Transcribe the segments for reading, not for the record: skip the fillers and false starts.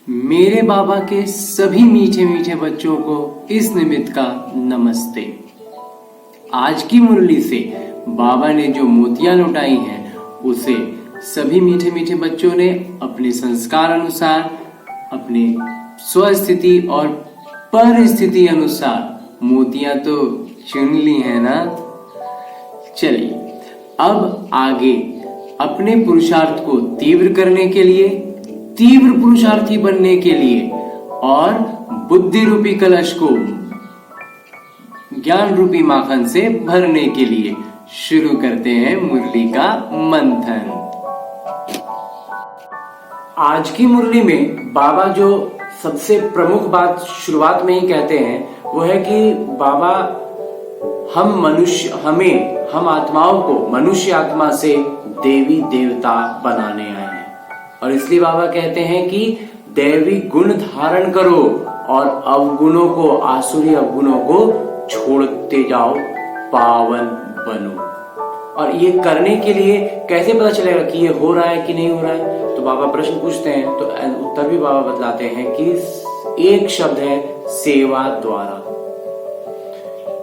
मेरे बाबा के सभी मीठे मीठे बच्चों को इस निमित्त का नमस्ते। आज की मुरली से बाबा ने जो मोतियां लुटाई हैं उसे सभी मीठे मीठे बच्चों ने अपने संस्कार अनुसार, अपने स्वस्थिति और परिस्थिति अनुसार मोतियां तो चुन ली है ना। चलिए अब आगे अपने पुरुषार्थ को तीव्र करने के लिए, तीव्र पुरुषार्थी बनने के लिए और बुद्धि रूपी कलश को ज्ञान रूपी माखन से भरने के लिए शुरू करते हैं मुरली का मंथन। आज की मुरली में बाबा जो सबसे प्रमुख बात शुरुआत में ही कहते हैं वो है कि बाबा हम आत्माओं को मनुष्य आत्मा से देवी देवता बनाने आए हैं और इसलिए बाबा कहते हैं कि दैवी गुण धारण करो और अवगुणों को, आसुरी अवगुणों को छोड़ते जाओ, पावन बनो। और ये करने के लिए कैसे पता चलेगा कि ये हो रहा है कि नहीं हो रहा है? तो बाबा प्रश्न पूछते हैं तो उत्तर भी बाबा बतलाते हैं कि एक शब्द है, सेवा द्वारा।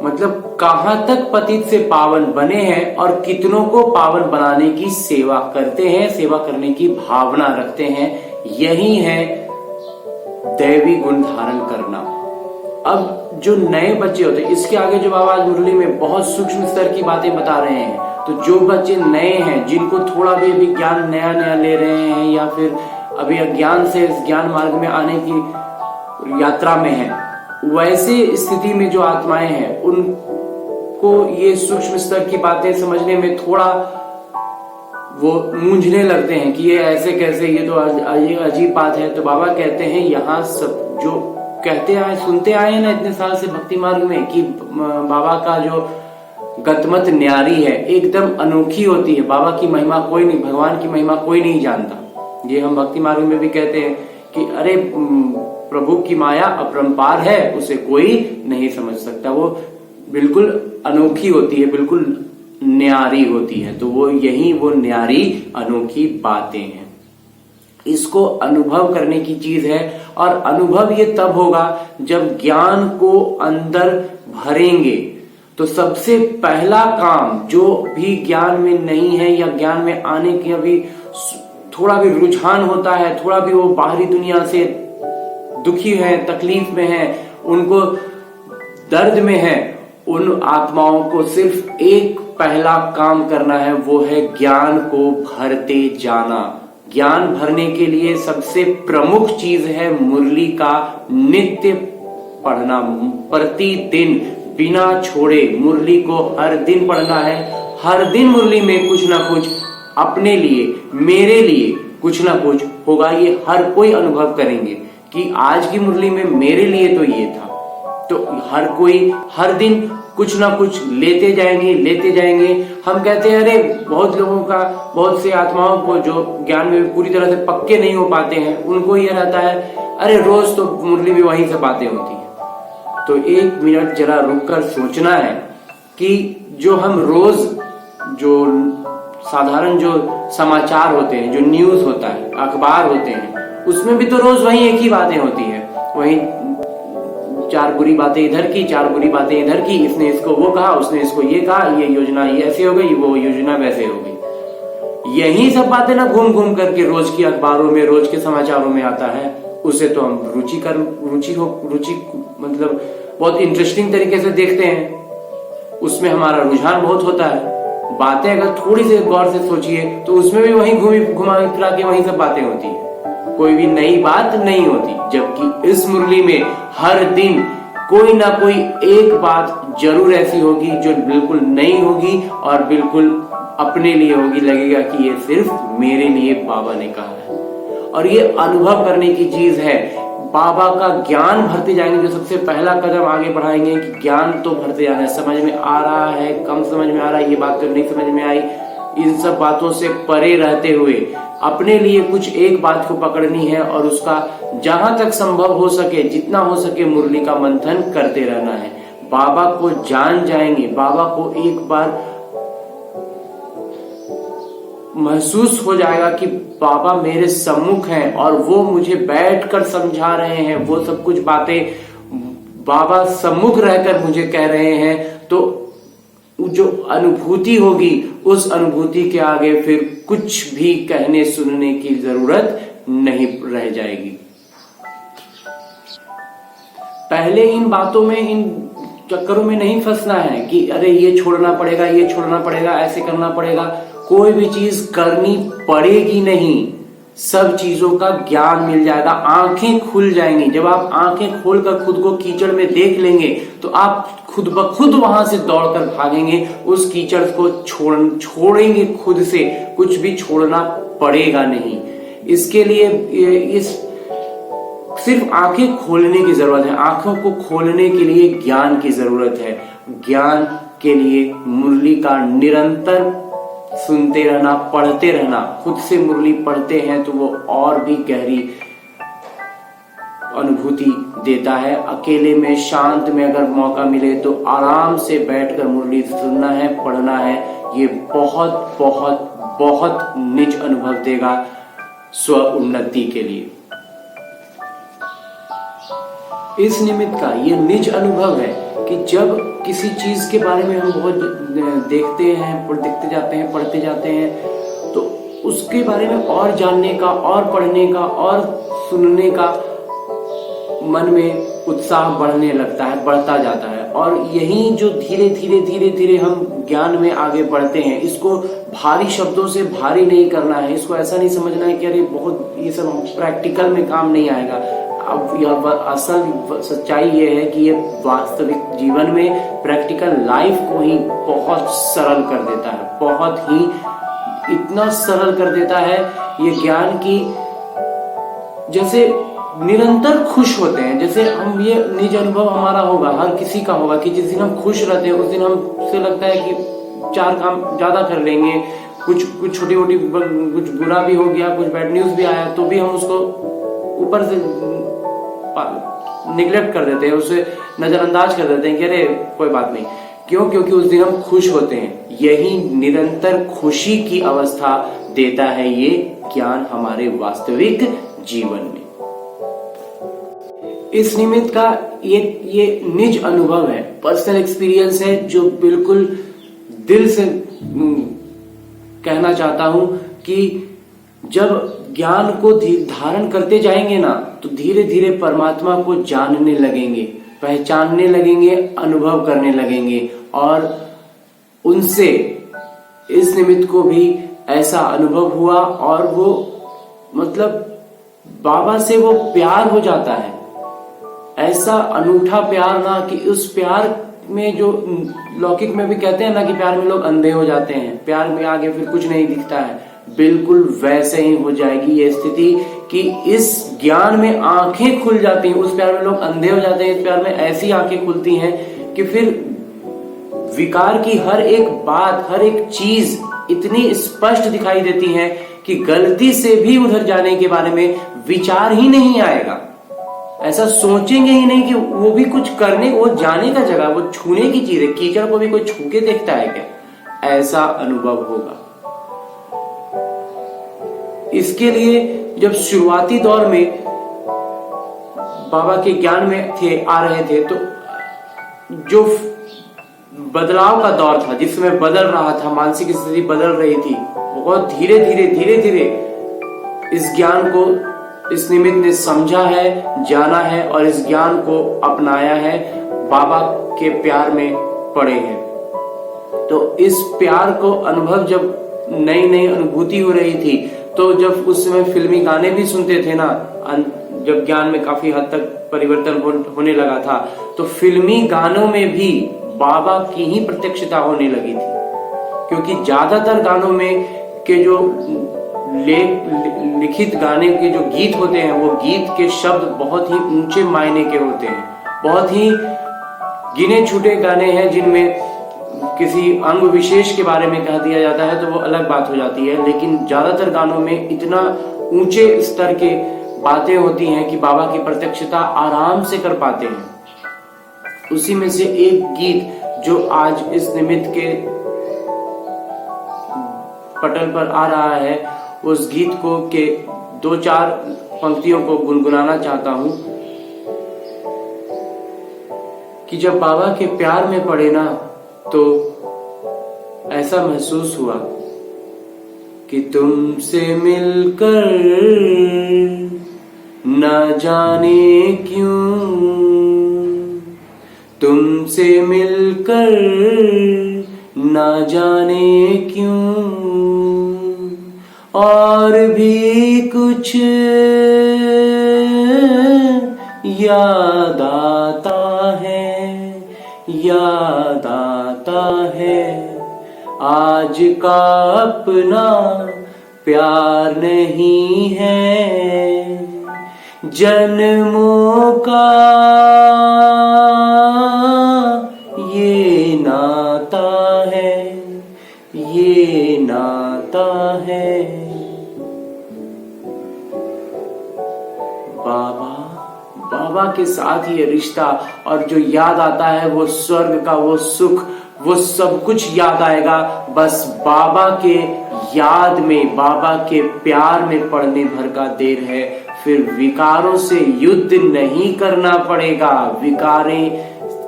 मतलब कहां तक पतित से पावन बने हैं और कितनों को पावन बनाने की सेवा करते हैं, सेवा करने की भावना रखते हैं, यही है दैवी गुण धारण करना। अब जो नए बच्चे होते हैं, इसके आगे जो बाबा आज मुरली में बहुत सूक्ष्म स्तर की बातें बता रहे हैं, तो जो बच्चे नए हैं, जिनको थोड़ा भी अभी ज्ञान नया नया ले रहे हैं या फिर अभी अज्ञान से ज्ञान मार्ग में आने की यात्रा में है, वैसे स्थिति में जो आत्माएं हैं उनको ये सूक्ष्म स्तर की बातें समझने में थोड़ा वो मूंझने लगते हैं कि ये ऐसे कैसे, ये तो अजीब बात है। तो बाबा कहते हैं यहाँ सब जो कहते आए, सुनते आए हैं ना इतने साल से भक्ति मार्ग में कि बाबा का जो गतमत न्यारी है, एकदम अनोखी होती है। बाबा की महिमा कोई नहीं, भगवान की महिमा कोई नहीं जानता। ये हम भक्ति मार्ग में भी कहते हैं कि अरे प्रभु की माया अपरंपार है, उसे कोई नहीं समझ सकता। वो बिल्कुल अनोखी होती है, बिल्कुल न्यारी होती है। तो वो यही वो न्यारी अनोखी बातें हैं। इसको अनुभव करने की चीज है और अनुभव ये तब होगा जब ज्ञान को अंदर भरेंगे। तो सबसे पहला काम, जो भी ज्ञान में नहीं है या ज्ञान में आने की अभी थोड़ा भी रुझान होता है, थोड़ा भी वो बाहरी दुनिया से दुखी है, तकलीफ में है, उनको दर्द में है, उन आत्माओं को सिर्फ एक पहला काम करना है, वो है ज्ञान को भरते जाना। ज्ञान भरने के लिए सबसे प्रमुख चीज है मुरली का नित्य पढ़ना। प्रतिदिन बिना छोड़े मुरली को हर दिन पढ़ना है। हर दिन मुरली में कुछ ना कुछ अपने लिए, मेरे लिए कुछ ना कुछ होगा। ये हर कोई अनुभव करेंगे कि आज की मुरली में मेरे लिए तो ये था। तो हर कोई हर दिन कुछ ना कुछ लेते जाएंगे। हम कहते हैं अरे बहुत लोगों का, बहुत से आत्माओं को जो ज्ञान में पूरी तरह से पक्के नहीं हो पाते हैं, उनको ये रहता है अरे रोज तो मुरली में वहीं से बातें होती हैं। तो एक मिनट जरा रुककर सोचना है कि जो हम रोज, जो साधारण जो समाचार होते हैं, जो न्यूज होता है, अखबार होते हैं, उसमें भी तो रोज वही एक ही बातें होती है। वही चार बुरी बातें इधर की, चार बुरी बातें इधर की, इसने इसको वो कहा, उसने इसको ये कहा, ये योजना ये ऐसे हो गई, वो योजना वैसे हो गई। यही सब बातें ना घूम घूम करके रोज की अखबारों में, रोज के समाचारों में आता है। उसे तो हम रुचि मतलब बहुत इंटरेस्टिंग तरीके से देखते हैं, उसमें हमारा रुझान बहुत होता है। बातें अगर थोड़ी सी गौर से सोचिए तो उसमें भी वही घुमा फिरा के वही सब बातें होती है, कोई भी नई बात नहीं होती। जबकि इस मुरली में हर दिन कोई ना कोई एक बात जरूर ऐसी होगी जो बिल्कुल नई होगी और बिल्कुल अपने लिए होगी। लगेगा कि ये सिर्फ मेरे लिए बाबा ने कहा है। और ये अनुभव करने की चीज है। बाबा का ज्ञान भरते जाएंगे, जो सबसे पहला कदम आगे बढ़ाएंगे कि ज्ञान तो भरते जाना है। समझ में आ रहा है, कम समझ में आ रहा है, ये बात तो नहीं समझ में आई, इन सब बातों से परे रहते हुए अपने लिए कुछ एक बात को पकड़नी है और उसका जहां तक संभव हो सके, जितना हो सके मुरली का मंथन करते रहना है। बाबा को जान जाएंगे, बाबा को एक बार महसूस हो जाएगा कि बाबा मेरे सम्मुख हैं और वो मुझे बैठकर समझा रहे हैं, वो सब कुछ बातें बाबा सम्मुख रहकर मुझे कह रहे हैं, तो जो अनुभूति होगी उस अनुभूति के आगे फिर कुछ भी कहने सुनने की जरूरत नहीं रह जाएगी। पहले इन बातों में, इन चक्करों में नहीं फंसना है कि अरे ये छोड़ना पड़ेगा, ये छोड़ना पड़ेगा, ऐसे करना पड़ेगा। कोई भी चीज करनी पड़ेगी नहीं, सब चीजों का ज्ञान मिल जाएगा, आंखें खुल जाएंगी। जब आप आंखें खोलकर खुद को कीचड़ में देख लेंगे तो आप खुद ब खुद वहां से दौड़कर भागेंगे, उस कीचड़ को छोड़ेंगे खुद से, कुछ भी छोड़ना पड़ेगा नहीं। इसके लिए इस सिर्फ आंखें खोलने की जरूरत है। आंखों को खोलने के लिए ज्ञान की जरूरत है। ज्ञान के लिए मुरली का निरंतर सुनते रहना, पढ़ते रहना। खुद से मुरली पढ़ते हैं तो वो और भी गहरी अनुभूति देता है। अकेले में, शांत में अगर मौका मिले तो आराम से बैठकर मुरली सुनना है, पढ़ना है। ये बहुत बहुत बहुत निज अनुभव देगा स्व उन्नति के लिए। इस निमित्त का ये निज अनुभव है कि जब किसी चीज के बारे में हम बहुत देखते हैं, देखते जाते हैं, पढ़ते जाते हैं, तो उसके बारे में और जानने का, और पढ़ने का, और सुनने का मन में उत्साह बढ़ने लगता है, बढ़ता जाता है। और यही जो धीरे धीरे धीरे धीरे हम ज्ञान में आगे बढ़ते हैं, इसको भारी शब्दों से भारी नहीं करना है। इसको ऐसा नहीं समझना है कि अरे बहुत ये सब प्रैक्टिकल में काम नहीं आएगा। अब यह असल सच्चाई ये है कि ये वास्तविक जीवन में, प्रैक्टिकल लाइफ को ही बहुत सरल कर देता है, बहुत ही इतना सरल कर देता है ये ज्ञान की। जैसे निरंतर खुश होते हैं, जैसे हम, ये निज अनुभव हमारा होगा, हर किसी का होगा कि जिस दिन हम खुश रहते हैं उस दिन हमसे लगता है कि 4 काम ज्यादा कर लेंगे। कुछ छोटी मोटी, कुछ बुरा भी हो गया, कुछ बैड न्यूज भी आया तो भी हम उसको ऊपर से निगलेक्ट कर देते हैं, उसे नजरअंदाज कर देते हैं कि अरे कोई बात नहीं। क्यों? क्योंकि उस दिन हम खुश होते हैं। यही निरंतर खुशी की अवस्था देता है ये ज्ञान हमारे वास्तविक जीवन में। इस निमित्त का ये निज अनुभव है, पर्सनल एक्सपीरियंस है, जो बिल्कुल दिल से कहना चाहता हूं कि जब ज्ञान को धारण करते जाएंगे ना, तो धीरे धीरे परमात्मा को जानने लगेंगे, पहचानने लगेंगे, अनुभव करने लगेंगे। और उनसे इस निमित्त को भी ऐसा अनुभव हुआ और वो मतलब बाबा से वो प्यार हो जाता है, ऐसा अनूठा प्यार ना कि उस प्यार में, जो लौकिक में भी कहते हैं ना कि प्यार में लोग अंधे हो जाते हैं, प्यार में आगे फिर कुछ नहीं दिखता है, बिल्कुल वैसे ही हो जाएगी ये स्थिति कि इस ज्ञान में आंखें खुल जाती हैं। उस प्यार में लोग अंधे हो जाते हैं, इस प्यार में ऐसी आंखें खुलती हैं कि फिर विकार की हर एक बात, हर एक चीज इतनी स्पष्ट दिखाई देती है कि गलती से भी उधर जाने के बारे में विचार ही नहीं आएगा। ऐसा सोचेंगे ही नहीं कि वो भी कुछ करने, वो जाने का जगह, वो छूने की चीज है। कीचड़ को भी कोई छू के देखता है क्या? ऐसा अनुभव होगा। इसके लिए जब शुरुआती दौर में बाबा के ज्ञान में थे, आ रहे थे, तो जो बदलाव का दौर था, जिसमें बदल रहा था, मानसिक स्थिति बदल रही थी, बहुत धीरे धीरे इस ज्ञान को इस निमित्त ने समझा है, जाना है और इस ज्ञान को अपनाया है, बाबा के प्यार में पड़े हैं। तो इस प्यार को अनुभव, जब नई अनुभूति हो रही थी, तो जब उस समय फिल्मी गाने भी सुनते थे ना, जब ज्ञान में काफी हद तक परिवर्तन होने लगा था, तो फिल्मी गानों में भी बाबा की ही प्रत्यक्षता होने लगी थी। क्योंकि ज्यादातर गानों में के जो लिखित गाने के जो गीत होते हैं, वो गीत के शब्द बहुत ही ऊंचे मायने के होते हैं। बहुत ही गिने छूटे गाने हैं जिनमें किसी अंग विशेष के बारे में कह दिया जाता है तो वो अलग बात हो जाती है, लेकिन ज्यादातर गानों में इतना ऊंचे स्तर के बातें होती हैं कि बाबा की प्रत्यक्षता आराम से कर पाते हैं। उसी में से एक गीत जो आज इस निमित्त के पटल पर आ रहा है, उस गीत को के 2-4 पंक्तियों को गुनगुनाना चाहता हूं कि जब बाबा के प्यार में पड़े ना तो ऐसा महसूस हुआ कि तुमसे मिलकर न जाने क्यों, तुमसे मिलकर न जाने क्यों और भी कुछ याद आता है, याद आता है। आज का अपना प्यार नहीं है, जन्मों का ये नाता है, ये नाता है। बाबा के साथ ये रिश्ता और जो याद आता है वो स्वर्ग का वो सुख, वो सब कुछ याद आएगा। बस बाबा के याद में, बाबा के प्यार में पड़ने भर का देर है, फिर विकारों से युद्ध नहीं करना पड़ेगा। विकारें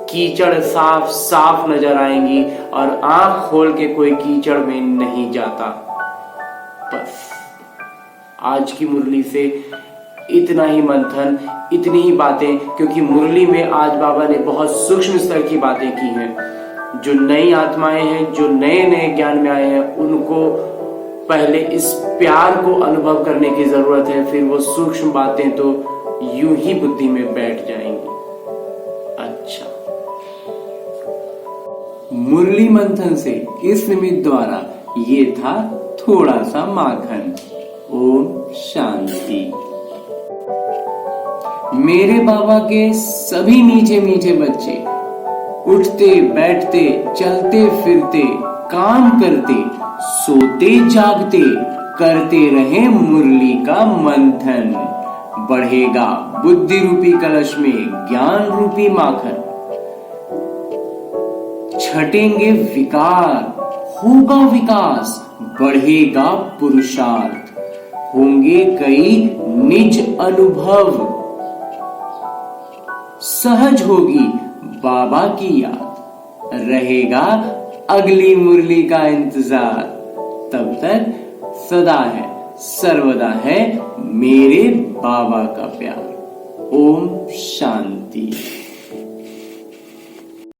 कीचड़ साफ साफ नजर आएंगी और आंख खोल के कोई कीचड़ में नहीं जाता। बस आज की मुरली से इतना ही मंथन, इतनी ही बातें, क्योंकि मुरली में आज बाबा ने बहुत सूक्ष्म स्तर की बातें की हैं। जो नई आत्माएं हैं, जो नए नए ज्ञान में आए हैं, उनको पहले इस प्यार को अनुभव करने की जरूरत है, फिर वो सूक्ष्म बातें तो यूं ही बुद्धि में बैठ जाएंगी। अच्छा, मुरली मंथन से इस निमित्त द्वारा ये था थोड़ा सा माखन। ओम शांति। मेरे बाबा के सभी मीठे मीठे बच्चे उठते बैठते चलते फिरते काम करते सोते जागते करते रहे मुरली का मंथन। बढ़ेगा बुद्धि रूपी कलश में ज्ञान रूपी माखन। छटेंगे विकार, होगा विकास, बढ़ेगा पुरुषार्थ, होंगे कई निज अनुभव, सहज होगी बाबा की याद, रहेगा अगली मुरली का इंतजार। तब तक सदा है सर्वदा है मेरे बाबा का प्यार। ओम शांति।